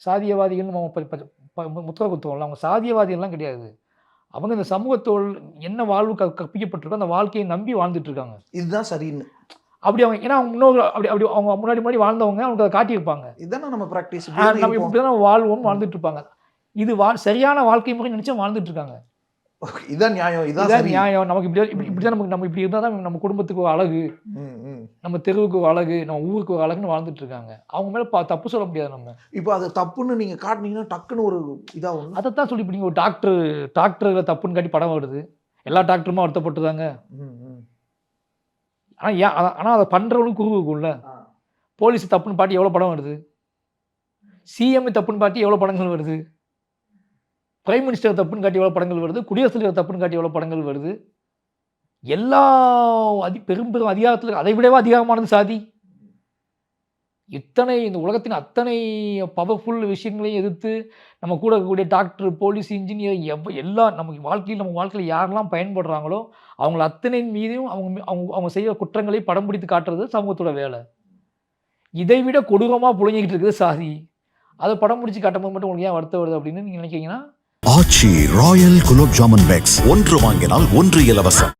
சாதியவாதிகள் நம்ம முத்திரை குத்துவோம்ல, அவங்க சாதியவாதிகள்லாம் கிடையாது. அவங்க இந்த சமூகத்தோடு என்ன வாழ்வு கற்பிக்கப்பட்டிருக்கோ, அந்த வாழ்க்கையை நம்பி வாழ்ந்துட்டு இருக்காங்க. இதுதான் சரின்னு. அப்படி அவங்க ஏன்னா அவங்க முன்னோர்கள் அப்படி அப்படி அவங்க முன்னாடி வாழ்ந்தவங்க அவங்களுக்கு அதை காட்டியிருப்பாங்க. இதுதானே நம்ம பிராக்டிஸ். நம்ம இப்படிதான் வாழ்வோம் வாழ்ந்துட்டு இருப்பாங்க. இது சரியான வாழ்க்கை முறை நினைச்சு வாழ்ந்துட்டு இருக்காங்க. இதான் நியாயம். இதான் நியாயம். நமக்கு இப்படிதான் நம்ம இப்படி இருந்தால் தான் நம்ம குடும்பத்துக்கு ஒரு அழகு, நம்ம தெருவுக்கு ஒரு அழகு, நம்ம ஊருக்கு ஒரு அழகுன்னு வாழ்ந்துட்டு இருக்காங்க. அவங்க மேல தப்பு சொல்ல முடியாது நம்ம. இப்போ அது தப்புன்னு நீங்க காட்டினீங்கன்னா டக்குன்னு ஒரு இதாகும். அதைத்தான் சொல்லி இப்படி ஒரு டாக்டர் தப்புன்னு காட்டி படம் வருது. எல்லா டாக்டருமா வருத்தப்பட்டுதாங்க. ஆனா அதை பண்றவனுக்கு குரு இருக்கும்ல. போலீஸ் தப்புன்னு பாட்டி எவ்வளவு படம் வருது, சிஎம் தப்புன்னு பாட்டி எவ்வளவு படங்கள் வருது, பிரைம் மினிஸ்டர் தப்புன்னு காட்டி எவ்வளவு படங்கள் வருது, குடியரசுத் தலைவர் தப்புன்னு காட்டி எவ்வளவு படங்கள் வருது. எல்லா பெரும் அதிகாரத்தில் அதை விடவா அதிகாரமானது சாதி. இத்தனை இந்த உலகத்தின் அத்தனை பவர்ஃபுல் விஷயங்களையும் எதிர்த்து நம்ம கூட இருக்கக்கூடிய டாக்டர், போலீஸ், இன்ஜினியர் எல்லாம் நம்ம வாழ்க்கையில் யாரெல்லாம் பயன்படுறாங்களோ அவங்கள அத்தனை மீதும் அவங்க செய்கிற குற்றங்களை படம் பிடித்து காட்டுறது சமூகத்தோட வேலை. இதை விட கொடூரமாக புழங்கிக்கிட்டு இருக்குது சாதி. அதை படம் பிடிச்சி காட்டும்போது மட்டும் உங்களுக்கு ஏன் வருத்தம் வருது அப்படின்னு நீங்கள் நினைக்கிறீங்கன்னா, ஆச்சி ராயல் குலோப் ஜாமுன் பேக்ஸ் 1 வாங்கினால் 1 இலவசம்.